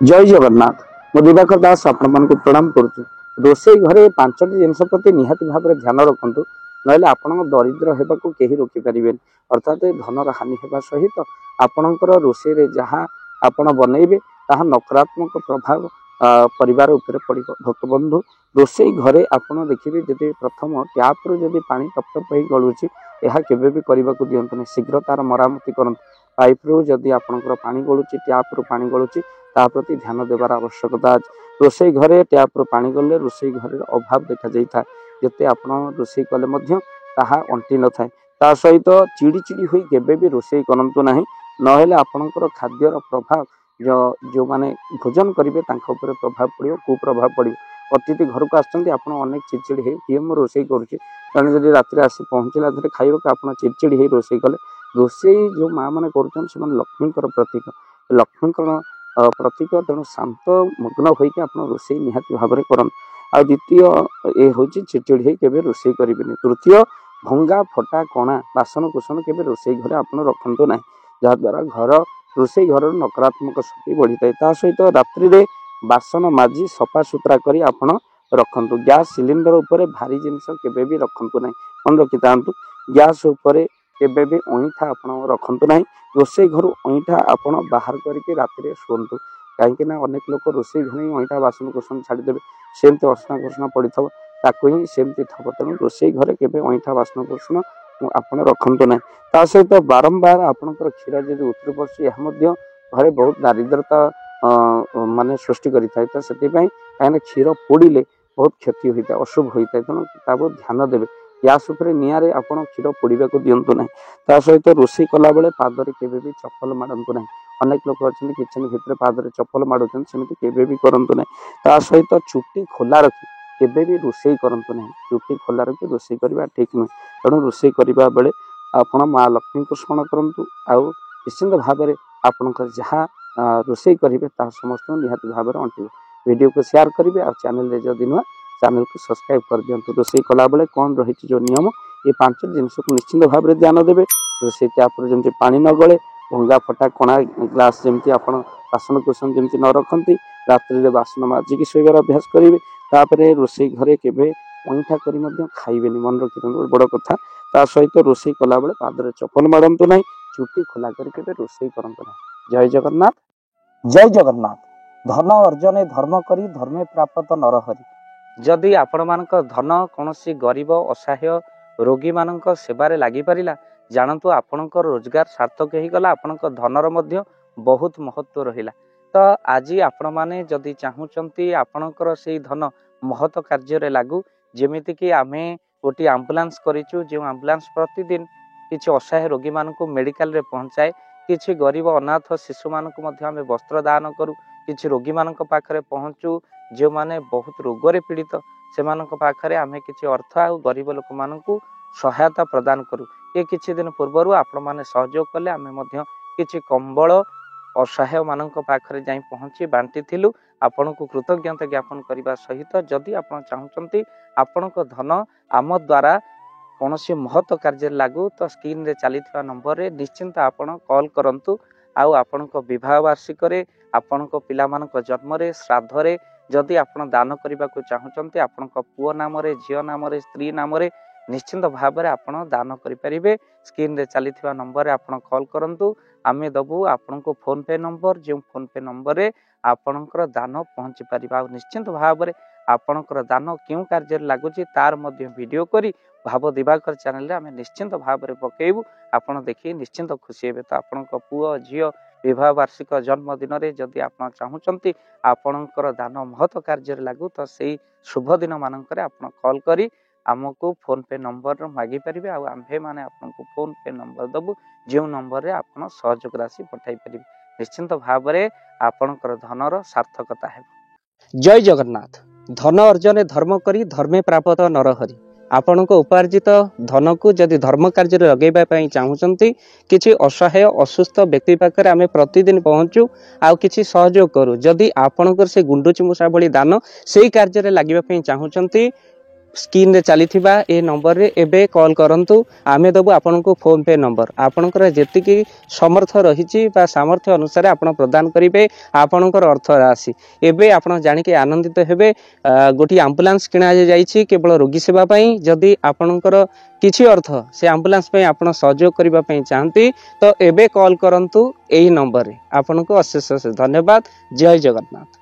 जय जगन्नाथ मु दिवाकर दास आपण प्रणाम करुछु। रोषे घरे पांचटी जिनस प्रति निहाती भाव में ध्यान रखु ना आपण दरिद्र होगा कहीं रोकी पारे अर्थात धनर हानि होगा सहित आपणकर रोषे जहाँ आपण बनइबे ताहा नकारात्मक प्रभाव परिवार उपर पड़। भक्त बंधु रोषे घरे आपण देखिए जब प्रथम टैप रु जब पा टप टप गलुची यह केवे भी करने को दिंतु शीघ्र तार मरामती करूँ। पाइप रु जदि आपणकर पानी गलुची टैप रु पानी गलुची ता प्रति ध्यान देवार आवश्यकता अच्छे। रोषे घरे टैप रु पानी गले रोषे घर अभाव देखा जाए जिते आप रोषे कले ताहा अंटी न थाए ता सहित चिड़ी चिड़ी हुई केबे भी रोषे करंतु नाही नहेले आपणकर खाद्यर प्रभाव जो माने भोजन करेंगे प्रभाव पड़ो कुप्रभाव पड़ो। अतिथि घर को आसछन्ति आपण अनेक चिड़चिड़ी है किए मु रोषे करुच्ची तेणु जब राति आसी पहुँचला खाइबा आप चिड़चिड़ी है रोषे कले रोषे जो माँ मैंने कर लक्ष्मीकर प्रतीक लक्ष्मीकर प्रतीक तेणु शांत मग्न होकर आप रोषे निहाती भाव में करन। आ द्वितीय ये हूँ चिड़चिड़ी है केवे रोषे करेंगे। तृतीय भंगा फटा कणा बासन कुसन के रोषे घरे आप रखु ना जहाद्वारा घर रोषे घर नकारात्मक शक्ति बढ़ी था सहित रात्रि में बासन माजी सफा सुतरा कर आप रखु। गैस सिलिंडर उपर भारी जिनस केवे भी रखु ना मन रखी था गैस उपर केवे भी अईठा आप रखु ना रोषे घर अईठा आप बाहर करके राति शुंतु कहीं अनेक लोक रोषे घर अईठा बासन कुसन छाड़देवे सेमती असना कुसना पड़ी था ताकू ही सेमती थब तेणु रोषे घरे केवे अईठा बासन कुसन आप रखु ना। ता सहित बारंबार आपंकर क्षीर जब उतरी पड़े यह घरे बहुत दारिद्रता माने सृष्टि करें से कहीं क्षीर पोड़े बहुत क्षति होता है अशुभ होता है तेणु ताको ध्यान देवे गैस उपर निआरे आप क्षीर पोड़ा को दिंतु ना। ता सहित रोषे कला बेले पादरे केवे भी चप्पल मारतु ना अनेक लोक अच्छे किचन भितर पादरे चप्पल मारुचन सेमती केवे भी करतु ना। ता सहित चुट्टी खोला रखी केवे भी रोषे करतु ना चुट्टी खोला रखी रोषे करवा ठीक नुहे तेणु रोषे करने बेले आपण माँ लक्ष्मी को स्मरण करूँ आउ निश्चिंत भाव में आपंकर जहाँ रोषे करेंगे समस्त निहाती भाव में अंटिव। वीडियो को शेयर करेंगे और चैनल जदि नुआ चैनल को सब्सक्राइब कर दिंतु। रोषे कला बेले कौन रही जो नियम ये 5 जिनस को निश्चिंत भाव में ध्यान देवे। रोषे टैप जमी पानी न गले भंगा फटा कणा ग्लास जमी आप बासन कुसन जमी न रखती रात्रि में बासन माजिकी शोबार अभ्यास करेंगे। तापर रोषे घरे केवे अईठा कर खाइबे मन रखी बड़ कथा। ता सहित रोषे कला बेले पादरे चप्पल मारतु ना चुट्टी खोला करके रोषे करतु ना। जय जगन्नाथ जय जगन्नाथ। धन अर्जने धर्म करी धर्मे प्राप्त नरहरि। जदि आपण मानक धन कौन गरीब असहाय रोगी मानक सेवारे लगी पारिला जानतु आपणकर रोजगार सार्थक हो गला आपणक धनर मध्य बहुत महत्व रहिला। तो आज आपण माने जदि चाहूचंती आपणकर से धन महत कार्य लागू जेमिति कि आमे गोटे आम्बुलांस करिचु जो आम्बुलांस प्रतिदिन किसी असहाय रोगी मानक मेडिकल रे पहुंचाए किसी गरीब अनाथ शिशु मानक मध्य आमे वस्त्र दान करू किसी रोगी मानक पाखरे पहुंचू जो माने बहुत रोगरे पीड़ित से मानक पाखरे आमे किसी अर्थ आ गरीब लोक मानकू सहायता प्रदान करू। ये किछि दिन पूर्व आपण माने सहयोग कले आमे मध्य किछि कंबल असहाय मानक पाखरे जाई पहुंची बांटी थिलु आपण को कृतज्ञता ज्ञापन करने सहित जदि आप चाहूँगी आपण धन आम द्वारा कौन महत्व कार्य लागू तो स्क्रीन रे चली नंबर रे निश्चिंत आपण कॉल करंतु। आउ आपण विवाह वार्षिक आपण पिला जन्म रे श्राद्ध रे जदि आपण दान करने को चाहूँगी आपण पुओ नाम झील नाम स्त्री नाम निश्चिंत भाव में आपण दान करें। स्क्रीन रे चली नंबर रे आपण कॉल करंतु आमे दबु आपण को फोन पे नंबर जो फोन पे नंबर रे आपणकर दान पहुँची पार निश्चिंत भाव में आपणकर दान क्यों कार्य लगुच तार मध्य वीडियो करी भाव दिवाकर चैनल रे आमे निश्चिंत भाव में पकेबू आपण देखी निश्चिंत खुशी हेबे। तो आपण पुओ झील विवाह वार्षिक जन्मदिन में जदि आप चाहूँगी आपणकर दान महत्व कार्य लागू तो से शुभ दिन मानक कॉल करी आमको फोन पे नंबर मागी पारे आम्भे माने आपको फोन पे नंबर दबु जो नंबर रे आप सहयोग राशि पठाई पारे निश्चिंत भाव में आपणकर धनर सार्थकता है। जय जगन्नाथ। धन अर्जने धर्म करी धर्मे प्राप्त नरहरि। आपण उपार्जित धन को जदि धर्म कार्य लगे चाहूँगी किसी असहाय असुस्थ व्यक्ति पाखे आम प्रतिदिन पहुँचू आउ किसी सहयोग करूँ जदि आपणकर से गुंडुची मूषा भली दान से कार्य लगे चाहूँगी स्क्रीन रे चली ए नंबर रे एबे कॉल करंतु आमे दबु आपनको फोन पे नंबर आपनकर जेतिकी समर्थ रहिची बा सामर्थ्य अनुसार आपण प्रदान करिवे आपनकर अर्थ राशि एबे आपण जानि के आनंदित हेबे गोटी एम्बुलेंस किना जाईची केवल रोगी सेवा पई जदी आपनकर किछि अर्थ से एम्बुलेंस पई आपण सहयोग करिबा पई चाहंती तो एबे कॉल करंतु एही नंबर रे आपनको अशेष अशेष धन्यवाद जय जगन्नाथ।